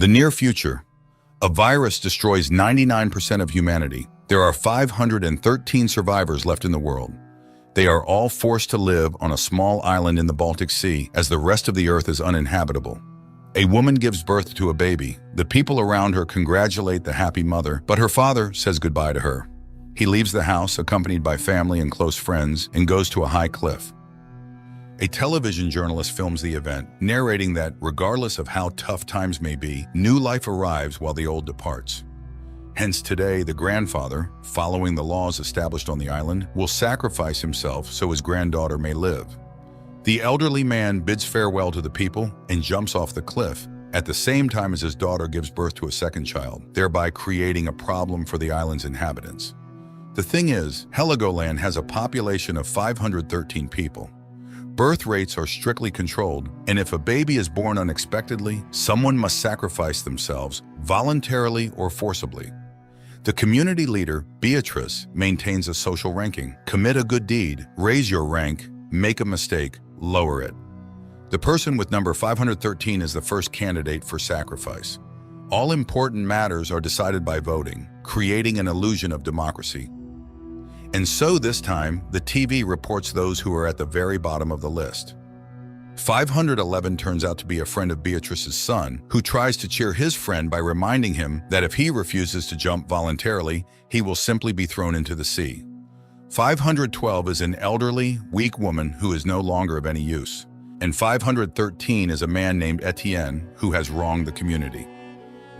The near future. A virus destroys 99% of humanity. There are 513 survivors left in the world. They are all forced to live on a small island in the Baltic Sea as the rest of the earth is uninhabitable. A woman gives birth to a baby. The people around her congratulate the happy mother, but her father says goodbye to her. He leaves the house accompanied by family and close friends and goes to a high cliff. A television journalist films the event, narrating that regardless of how tough times may be, new life arrives while the old departs. Hence today, the grandfather, following the laws established on the island, will sacrifice himself so his granddaughter may live. The elderly man bids farewell to the people and jumps off the cliff, at the same time as his daughter gives birth to a second child, thereby creating a problem for the island's inhabitants. The thing is, Helgoland has a population of 513 people. Birth rates are strictly controlled, and if a baby is born unexpectedly, someone must sacrifice themselves, voluntarily or forcibly. The community leader, Beatrice, maintains a social ranking. Commit a good deed, raise your rank, make a mistake, lower it. The person with number 513 is the first candidate for sacrifice. All important matters are decided by voting, creating an illusion of democracy. And so this time, the TV reports those who are at the very bottom of the list. 511 turns out to be a friend of Beatrice's son, who tries to cheer his friend by reminding him that if he refuses to jump voluntarily, he will simply be thrown into the sea. 512 is an elderly, weak woman who is no longer of any use. And 513 is a man named Etienne who has wronged the community.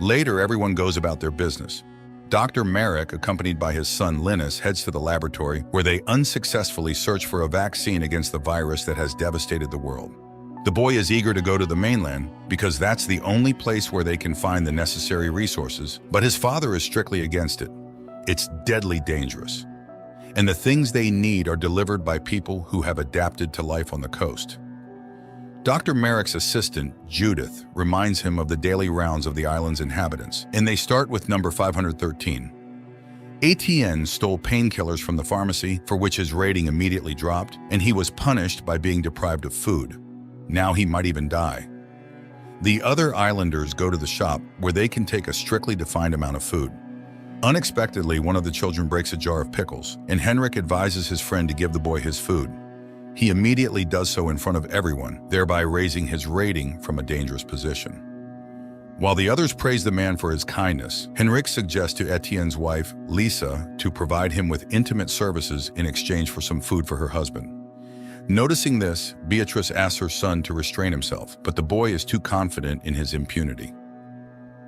Later, everyone goes about their business. Dr. Merrick, accompanied by his son Linus, heads to the laboratory where they unsuccessfully search for a vaccine against the virus that has devastated the world. The boy is eager to go to the mainland because that's the only place where they can find the necessary resources, but his father is strictly against it. It's deadly dangerous. And the things they need are delivered by people who have adapted to life on the coast. Dr. Merrick's assistant, Judith, reminds him of the daily rounds of the island's inhabitants, and they start with number 513. Etienne stole painkillers from the pharmacy, for which his rating immediately dropped, and he was punished by being deprived of food. Now he might even die. The other islanders go to the shop where they can take a strictly defined amount of food. Unexpectedly, one of the children breaks a jar of pickles, and Henrik advises his friend to give the boy his food. He immediately does so in front of everyone, thereby raising his rating from a dangerous position. While the others praise the man for his kindness, Henrik suggests to Etienne's wife, Lisa, to provide him with intimate services in exchange for some food for her husband. Noticing this, Beatrice asks her son to restrain himself, but the boy is too confident in his impunity.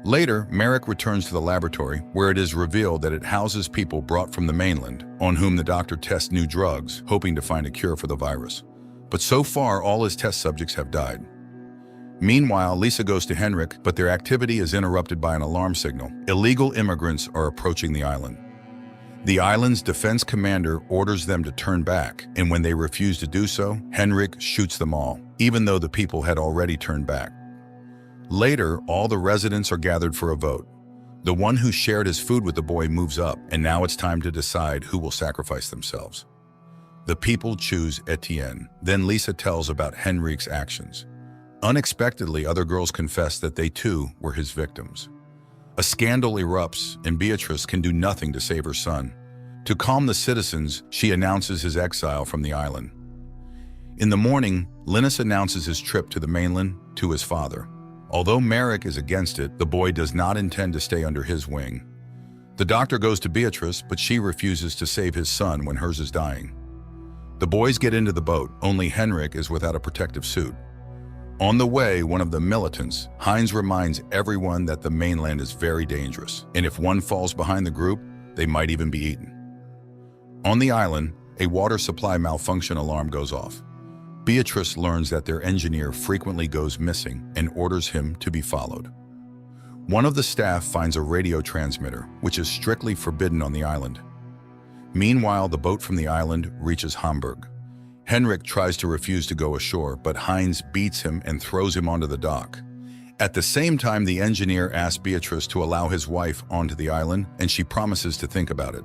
Later, Merrick returns to the laboratory, where it is revealed that it houses people brought from the mainland, on whom the doctor tests new drugs, hoping to find a cure for the virus. But so far, all his test subjects have died. Meanwhile, Lisa goes to Henrik, but their activity is interrupted by an alarm signal. Illegal immigrants are approaching the island. The island's defense commander orders them to turn back, and when they refuse to do so, Henrik shoots them all, even though the people had already turned back. Later, all the residents are gathered for a vote. The one who shared his food with the boy moves up, and now it's time to decide who will sacrifice themselves. The people choose Etienne. Then Lisa tells about Henrik's actions. Unexpectedly, other girls confess that they too were his victims. A scandal erupts, and Beatrice can do nothing to save her son. To calm the citizens, she announces his exile from the island. In the morning, Linus announces his trip to the mainland to his father. Although Merrick is against it, the boy does not intend to stay under his wing. The doctor goes to Beatrice, but she refuses to save his son when hers is dying. The boys get into the boat, only Henrik is without a protective suit. On the way, one of the militants, Heinz, reminds everyone that the mainland is very dangerous, and if one falls behind the group, they might even be eaten. On the island, a water supply malfunction alarm goes off. Beatrice learns that their engineer frequently goes missing and orders him to be followed. One of the staff finds a radio transmitter, which is strictly forbidden on the island. Meanwhile, the boat from the island reaches Hamburg. Henrik tries to refuse to go ashore, but Heinz beats him and throws him onto the dock. At the same time, the engineer asks Beatrice to allow his wife onto the island, and she promises to think about it.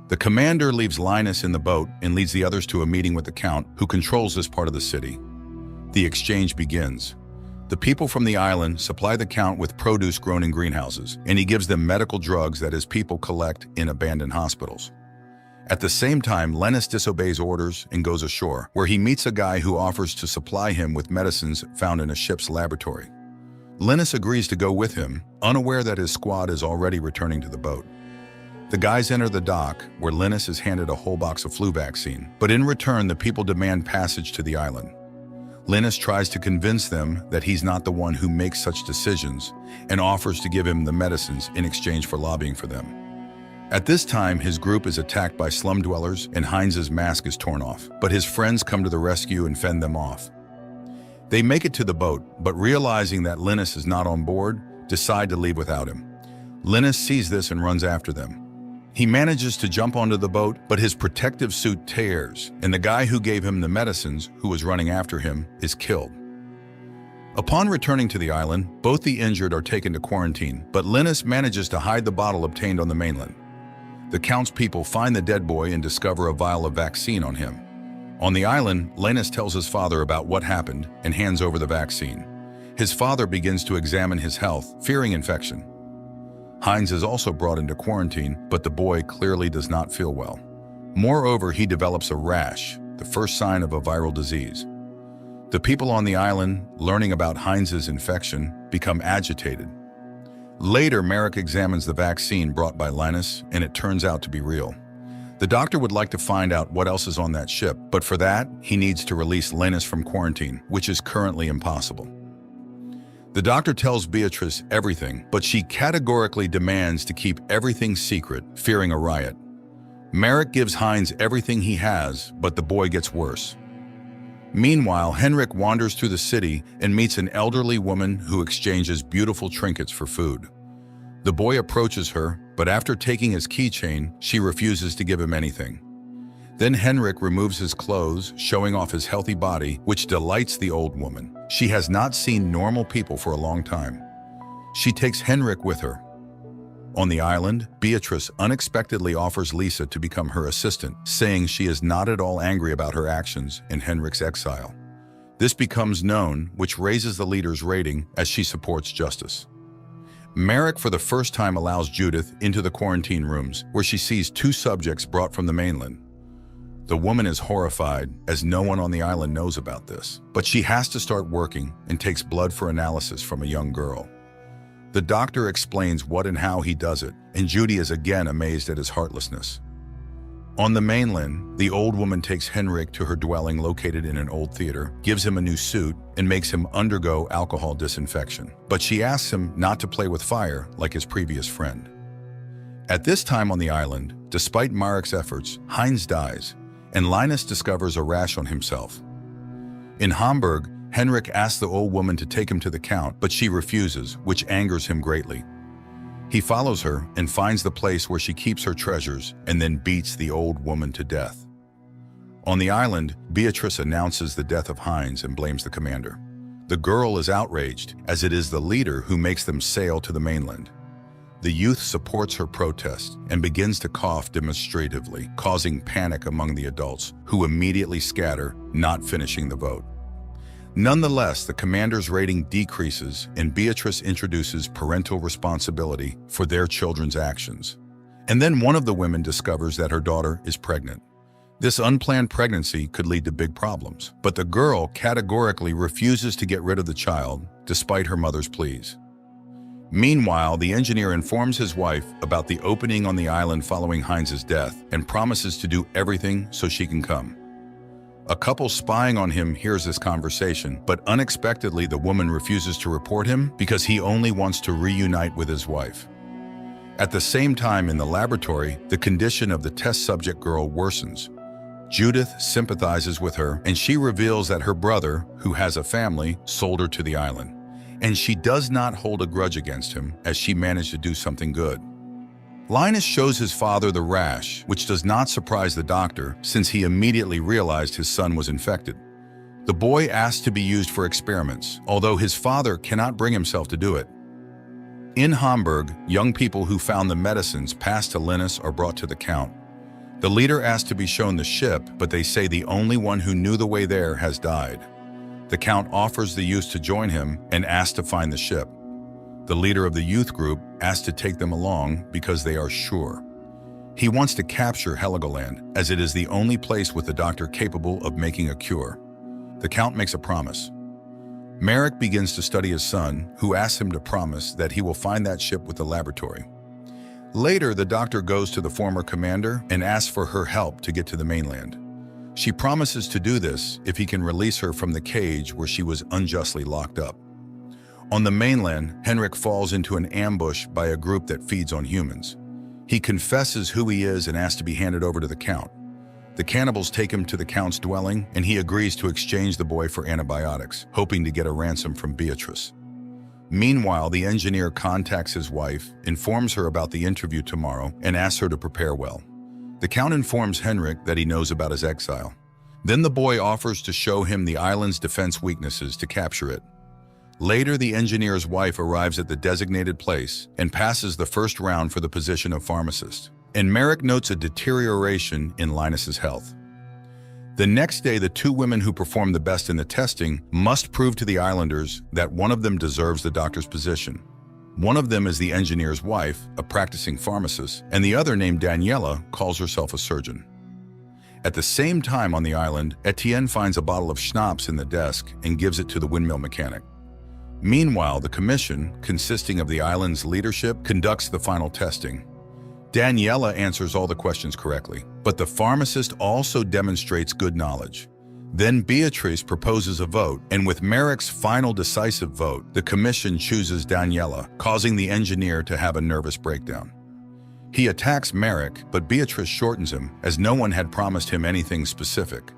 The commander leaves Linus in the boat and leads the others to a meeting with the Count, who controls this part of the city. The exchange begins. The people from the island supply the Count with produce grown in greenhouses, and he gives them medical drugs that his people collect in abandoned hospitals. At the same time, Linus disobeys orders and goes ashore, where he meets a guy who offers to supply him with medicines found in a ship's laboratory. Linus agrees to go with him, unaware that his squad is already returning to the boat. The guys enter the dock, where Linus is handed a whole box of flu vaccine, but in return the people demand passage to the island. Linus tries to convince them that he's not the one who makes such decisions and offers to give him the medicines in exchange for lobbying for them. At this time, his group is attacked by slum dwellers and Heinz's mask is torn off, but his friends come to the rescue and fend them off. They make it to the boat, but realizing that Linus is not on board, decide to leave without him. Linus sees this and runs after them. He manages to jump onto the boat, but his protective suit tears, and the guy who gave him the medicines, who was running after him, is killed. Upon returning to the island, both the injured are taken to quarantine, but Linus manages to hide the bottle obtained on the mainland. The Count's people find the dead boy and discover a vial of vaccine on him. On the island, Linus tells his father about what happened and hands over the vaccine. His father begins to examine his health, fearing infection. Heinz is also brought into quarantine, but the boy clearly does not feel well. Moreover, he develops a rash, the first sign of a viral disease. The people on the island, learning about Heinz's infection, become agitated. Later, Merrick examines the vaccine brought by Linus, and it turns out to be real. The doctor would like to find out what else is on that ship, but for that, he needs to release Linus from quarantine, which is currently impossible. The doctor tells Beatrice everything, but she categorically demands to keep everything secret, fearing a riot. Merrick gives Heinz everything he has, but the boy gets worse. Meanwhile, Henrik wanders through the city and meets an elderly woman who exchanges beautiful trinkets for food. The boy approaches her, but after taking his keychain, she refuses to give him anything. Then Henrik removes his clothes, showing off his healthy body, which delights the old woman. She has not seen normal people for a long time. She takes Henrik with her. On the island, Beatrice unexpectedly offers Lisa to become her assistant, saying she is not at all angry about her actions in Henrik's exile. This becomes known, which raises the leader's rating as she supports justice. Merrick for the first time allows Judith into the quarantine rooms, where she sees two subjects brought from the mainland. The woman is horrified, as no one on the island knows about this, but she has to start working and takes blood for analysis from a young girl. The doctor explains what and how he does it, and Judy is again amazed at his heartlessness. On the mainland, the old woman takes Henrik to her dwelling located in an old theater, gives him a new suit, and makes him undergo alcohol disinfection. But she asks him not to play with fire like his previous friend. At this time on the island, despite Marek's efforts, Heinz dies, and Linus discovers a rash on himself. In Hamburg, Henrik asks the old woman to take him to the Count, but she refuses, which angers him greatly. He follows her and finds the place where she keeps her treasures and then beats the old woman to death. On the island, Beatrice announces the death of Heinz and blames the commander. The girl is outraged, as it is the leader who makes them sail to the mainland. The youth supports her protest and begins to cough demonstratively, causing panic among the adults, who immediately scatter, not finishing the vote. Nonetheless, the commander's rating decreases and Beatrice introduces parental responsibility for their children's actions. And then one of the women discovers that her daughter is pregnant. This unplanned pregnancy could lead to big problems, but the girl categorically refuses to get rid of the child, despite her mother's pleas. Meanwhile, the engineer informs his wife about the opening on the island following Heinz's death and promises to do everything so she can come. A couple spying on him hears this conversation, but unexpectedly the woman refuses to report him because he only wants to reunite with his wife. At the same time in the laboratory, the condition of the test subject girl worsens. Judith sympathizes with her, and she reveals that her brother, who has a family, sold her to the island. And she does not hold a grudge against him, as she managed to do something good. Linus shows his father the rash, which does not surprise the doctor, since he immediately realized his son was infected. The boy asks to be used for experiments, although his father cannot bring himself to do it. In Hamburg, young people who found the medicines passed to Linus are brought to the Count. The leader asks to be shown the ship, but they say the only one who knew the way there has died. The Count offers the youth to join him and asks to find the ship. The leader of the youth group asks to take them along because they are sure. He wants to capture Helgoland, as it is the only place with the doctor capable of making a cure. The Count makes a promise. Merrick begins to study his son, who asks him to promise that he will find that ship with the laboratory. Later, the doctor goes to the former commander and asks for her help to get to the mainland. She promises to do this if he can release her from the cage where she was unjustly locked up. On the mainland, Henrik falls into an ambush by a group that feeds on humans. He confesses who he is and asks to be handed over to the Count. The cannibals take him to the Count's dwelling, and he agrees to exchange the boy for antibiotics, hoping to get a ransom from Beatrice. Meanwhile, the engineer contacts his wife, informs her about the interview tomorrow, and asks her to prepare well. The Count informs Henrik that he knows about his exile. Then the boy offers to show him the island's defense weaknesses to capture it. Later, the engineer's wife arrives at the designated place and passes the first round for the position of pharmacist. And Merrick notes a deterioration in Linus's health. The next day, the two women who performed the best in the testing must prove to the islanders that one of them deserves the doctor's position. One of them is the engineer's wife, a practicing pharmacist, and the other, named Daniela, calls herself a surgeon. At the same time on the island, Etienne finds a bottle of schnapps in the desk and gives it to the windmill mechanic. Meanwhile, the commission, consisting of the island's leadership, conducts the final testing. Daniela answers all the questions correctly, but the pharmacist also demonstrates good knowledge. Then Beatrice proposes a vote, and with Merrick's final decisive vote, the commission chooses Daniela, causing the engineer to have a nervous breakdown. He attacks Merrick, but Beatrice shortens him, as no one had promised him anything specific.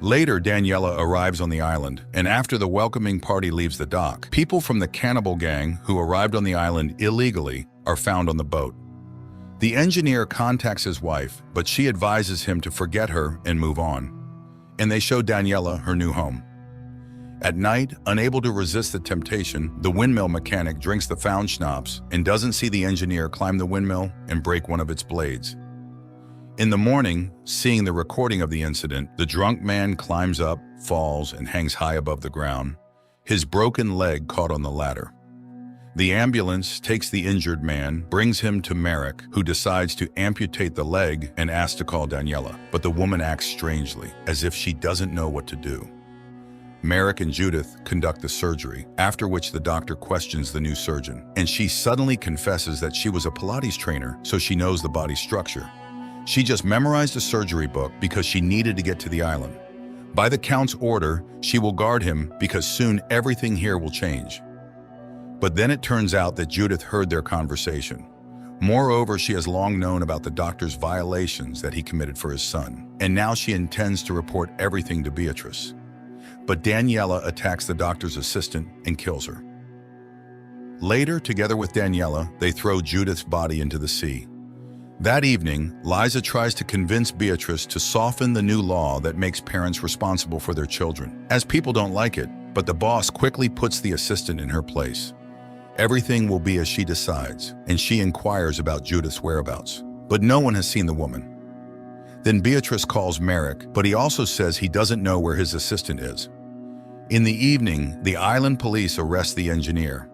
Later, Daniela arrives on the island, and after the welcoming party leaves the dock, people from the cannibal gang who arrived on the island illegally are found on the boat. The engineer contacts his wife, but she advises him to forget her and move on. And they show Daniela her new home. At night, unable to resist the temptation, the windmill mechanic drinks the found schnapps and doesn't see the engineer climb the windmill and break one of its blades. In the morning, seeing the recording of the incident, the drunk man climbs up, falls, and hangs high above the ground, his broken leg caught on the ladder. The ambulance takes the injured man, brings him to Merrick, who decides to amputate the leg and asks to call Daniela, but the woman acts strangely, as if she doesn't know what to do. Merrick and Judith conduct the surgery, after which the doctor questions the new surgeon, and she suddenly confesses that she was a Pilates trainer, so she knows the body's structure. She just memorized a surgery book because she needed to get to the island. By the Count's order, she will guard him because soon everything here will change. But then it turns out that Judith heard their conversation. Moreover, she has long known about the doctor's violations that he committed for his son, and now she intends to report everything to Beatrice. But Daniela attacks the doctor's assistant and kills her. Later, together with Daniela, they throw Judith's body into the sea. That evening, Liza tries to convince Beatrice to soften the new law that makes parents responsible for their children, as people don't like it, but the boss quickly puts the assistant in her place. Everything will be as she decides, and she inquires about Judith's whereabouts, but no one has seen the woman. Then Beatrice calls Merrick, but he also says he doesn't know where his assistant is. In the evening, the island police arrest the engineer.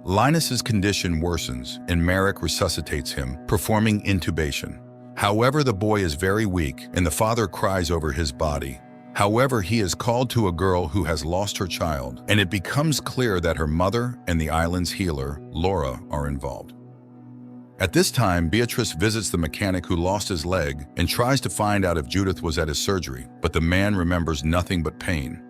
Linus's condition worsens, and Merrick resuscitates him, performing intubation. However, the boy is very weak, and the father cries over his body. However, he is called to a girl who has lost her child, and it becomes clear that her mother and the island's healer, Laura, are involved. At this time, Beatrice visits the mechanic who lost his leg and tries to find out if Judith was at his surgery, but the man remembers nothing but pain.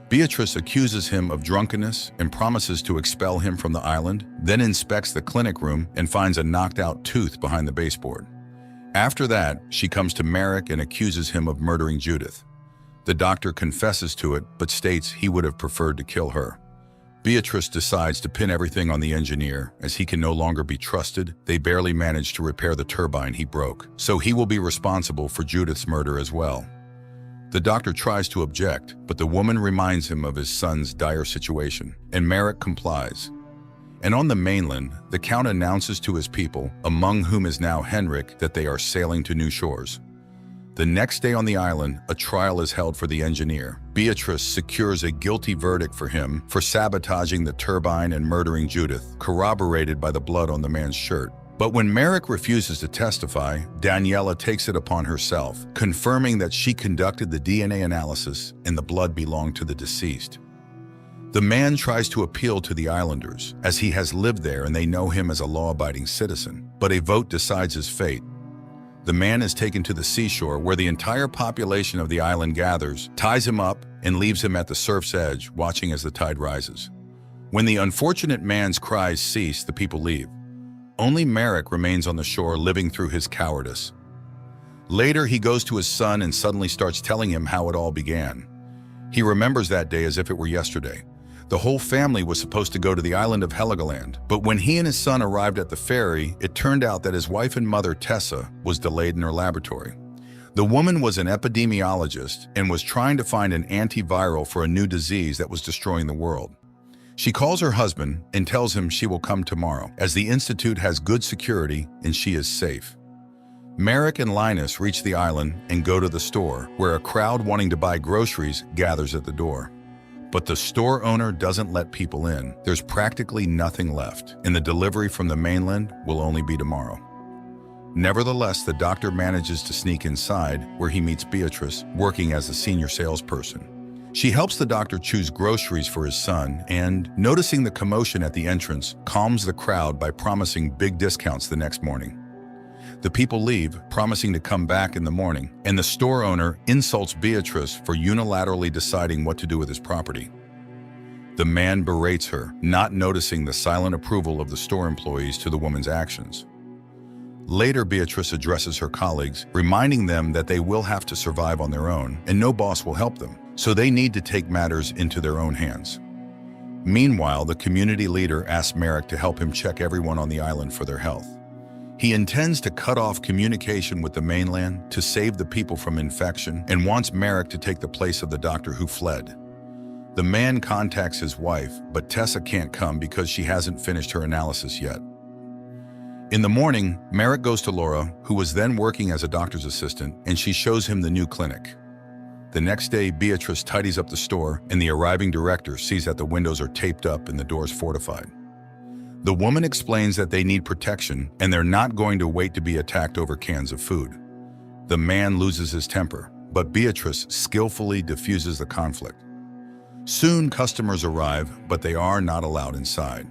Beatrice accuses him of drunkenness and promises to expel him from the island, then inspects the clinic room and finds a knocked-out tooth behind the baseboard. After that, she comes to Merrick and accuses him of murdering Judith. The doctor confesses to it, but states he would have preferred to kill her. Beatrice decides to pin everything on the engineer, as he can no longer be trusted. They barely managed to repair the turbine he broke, so he will be responsible for Judith's murder as well. The doctor tries to object, but the woman reminds him of his son's dire situation, and Merrick complies. And on the mainland, the Count announces to his people, among whom is now Henrik, that they are sailing to new shores. The next day on the island, a trial is held for the engineer. Beatrice secures a guilty verdict for him for sabotaging the turbine and murdering Judith, corroborated by the blood on the man's shirt. But when Merrick refuses to testify, Daniela takes it upon herself, confirming that she conducted the DNA analysis and the blood belonged to the deceased. The man tries to appeal to the islanders, as he has lived there and they know him as a law-abiding citizen, but a vote decides his fate. The man is taken to the seashore where the entire population of the island gathers, ties him up, and leaves him at the surf's edge, watching as the tide rises. When the unfortunate man's cries cease, the people leave. Only Merrick remains on the shore, living through his cowardice. Later, he goes to his son and suddenly starts telling him how it all began. He remembers that day as if it were yesterday. The whole family was supposed to go to the island of Helgoland, but when he and his son arrived at the ferry, it turned out that his wife and mother, Tessa, was delayed in her laboratory. The woman was an epidemiologist and was trying to find an antiviral for a new disease that was destroying the world. She calls her husband and tells him she will come tomorrow, as the institute has good security and she is safe. Merrick and Linus reach the island and go to the store, where a crowd wanting to buy groceries gathers at the door. But the store owner doesn't let people in. There's practically nothing left, and the delivery from the mainland will only be tomorrow. Nevertheless, the doctor manages to sneak inside, where he meets Beatrice, working as a senior salesperson. She helps the doctor choose groceries for his son and, noticing the commotion at the entrance, calms the crowd by promising big discounts the next morning. The people leave, promising to come back in the morning, and the store owner insults Beatrice for unilaterally deciding what to do with his property. The man berates her, not noticing the silent approval of the store employees to the woman's actions. Later, Beatrice addresses her colleagues, reminding them that they will have to survive on their own, and no boss will help them, so they need to take matters into their own hands. Meanwhile, the community leader asks Merrick to help him check everyone on the island for their health. He intends to cut off communication with the mainland to save the people from infection and wants Merrick to take the place of the doctor who fled. The man contacts his wife, but Tessa can't come because she hasn't finished her analysis yet. In the morning, Merrick goes to Laura, who was then working as a doctor's assistant, and she shows him the new clinic. The next day, Beatrice tidies up the store, and the arriving director sees that the windows are taped up and the doors fortified. The woman explains that they need protection and they're not going to wait to be attacked over cans of food. The man loses his temper, but Beatrice skillfully diffuses the conflict. Soon, customers arrive, but they are not allowed inside.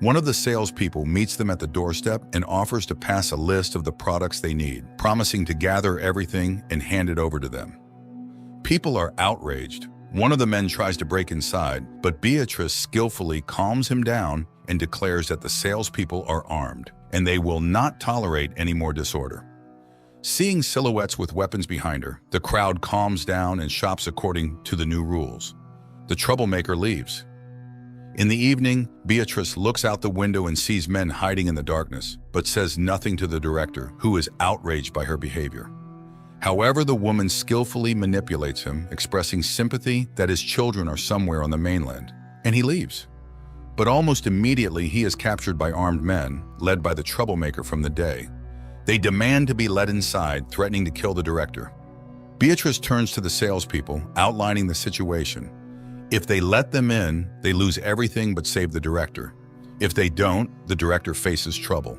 One of the salespeople meets them at the doorstep and offers to pass a list of the products they need, promising to gather everything and hand it over to them. People are outraged. One of the men tries to break inside, but Beatrice skillfully calms him down and declares that the salespeople are armed, and they will not tolerate any more disorder. Seeing silhouettes with weapons behind her, the crowd calms down and shops according to the new rules. The troublemaker leaves. In the evening, Beatrice looks out the window and sees men hiding in the darkness, but says nothing to the director, who is outraged by her behavior. However, the woman skillfully manipulates him, expressing sympathy that his children are somewhere on the mainland, and he leaves. But almost immediately, he is captured by armed men, led by the troublemaker from the day. They demand to be let inside, threatening to kill the director. Beatrice turns to the salespeople, outlining the situation. If they let them in, they lose everything but save the director. If they don't, the director faces trouble.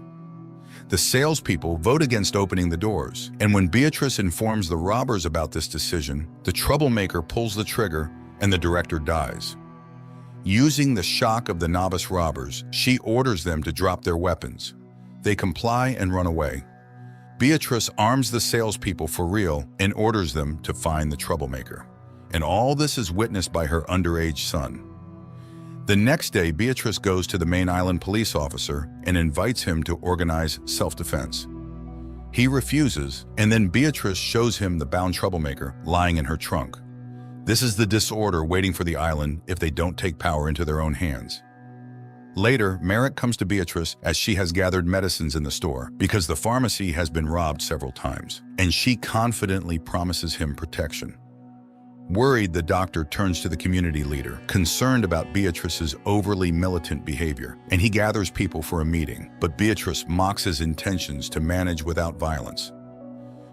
The salespeople vote against opening the doors, and when Beatrice informs the robbers about this decision, the troublemaker pulls the trigger and the director dies. Using the shock of the novice robbers, she orders them to drop their weapons. They comply and run away. Beatrice arms the salespeople for real and orders them to find the troublemaker. And all this is witnessed by her underage son. The next day, Beatrice goes to the main island police officer and invites him to organize self-defense. He refuses, and then Beatrice shows him the bound troublemaker lying in her trunk. This is the disorder waiting for the island if they don't take power into their own hands. Later, Merrick comes to Beatrice as she has gathered medicines in the store because the pharmacy has been robbed several times, and she confidently promises him protection. Worried, the doctor turns to the community leader, concerned about Beatrice's overly militant behavior, and he gathers people for a meeting, but Beatrice mocks his intentions to manage without violence.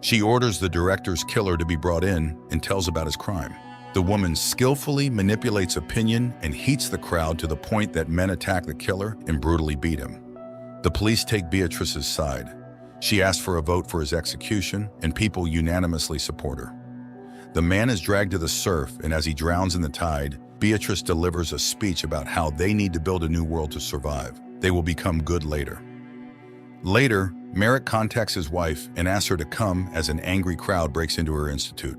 She orders the director's killer to be brought in and tells about his crime. The woman skillfully manipulates opinion and heats the crowd to the point that men attack the killer and brutally beat him. The police take Beatrice's side. She asks for a vote for his execution, and people unanimously support her. The man is dragged to the surf, and as he drowns in the tide, Beatrice delivers a speech about how they need to build a new world to survive. They will become good later. Later, Merrick contacts his wife and asks her to come as an angry crowd breaks into her institute.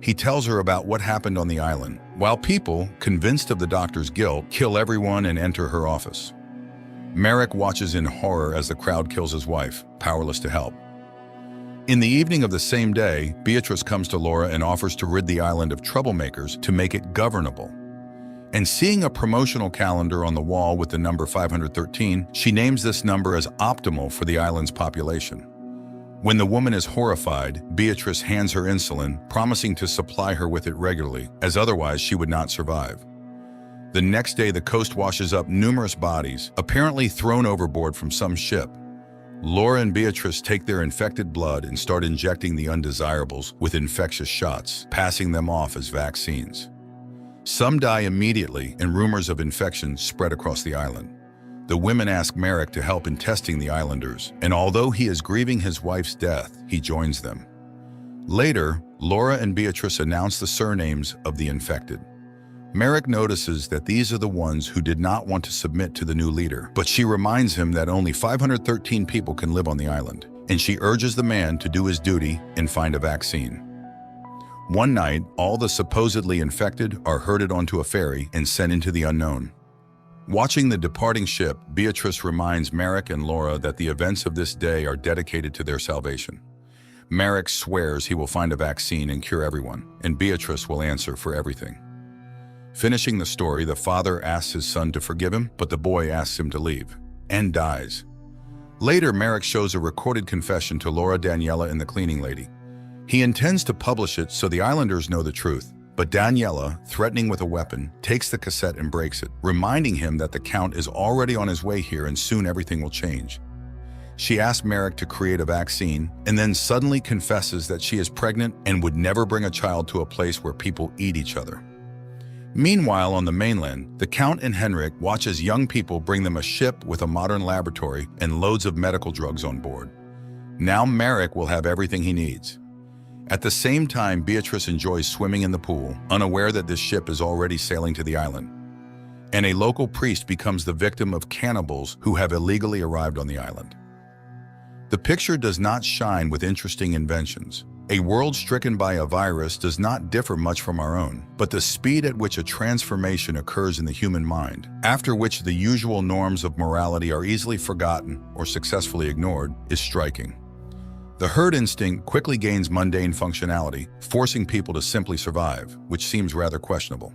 He tells her about what happened on the island, while people, convinced of the doctor's guilt, kill everyone and enter her office. Merrick watches in horror as the crowd kills his wife, powerless to help. In the evening of the same day, Beatrice comes to Laura and offers to rid the island of troublemakers to make it governable. And seeing a promotional calendar on the wall with the number 513, she names this number as optimal for the island's population. When the woman is horrified, Beatrice hands her insulin, promising to supply her with it regularly, as otherwise she would not survive. The next day, the coast washes up numerous bodies, apparently thrown overboard from some ship. Laura and Beatrice take their infected blood and start injecting the undesirables with infectious shots, passing them off as vaccines. Some die immediately, and rumors of infection spread across the island. The women ask Merrick to help in testing the islanders, and although he is grieving his wife's death, he joins them. Later, Laura and Beatrice announce the surnames of the infected. Merrick notices that these are the ones who did not want to submit to the new leader, but she reminds him that only 513 people can live on the island, and she urges the man to do his duty and find a vaccine. One night, all the supposedly infected are herded onto a ferry and sent into the unknown. Watching the departing ship, Beatrice reminds Merrick and Laura that the events of this day are dedicated to their salvation. Merrick swears he will find a vaccine and cure everyone, and Beatrice will answer for everything. Finishing the story, the father asks his son to forgive him, but the boy asks him to leave, and dies. Later, Merrick shows a recorded confession to Laura, Daniela, and the cleaning lady. He intends to publish it so the islanders know the truth, but Daniela, threatening with a weapon, takes the cassette and breaks it, reminding him that the Count is already on his way here and soon everything will change. She asks Merrick to create a vaccine and then suddenly confesses that she is pregnant and would never bring a child to a place where people eat each other. Meanwhile, on the mainland, the Count and Henrik watch as young people bring them a ship with a modern laboratory and loads of medical drugs on board. Now Merrick will have everything he needs. At the same time, Beatrice enjoys swimming in the pool, unaware that this ship is already sailing to the island. And a local priest becomes the victim of cannibals who have illegally arrived on the island. The picture does not shine with interesting inventions. A world stricken by a virus does not differ much from our own, but the speed at which a transformation occurs in the human mind, after which the usual norms of morality are easily forgotten or successfully ignored, is striking. The herd instinct quickly gains mundane functionality, forcing people to simply survive, which seems rather questionable.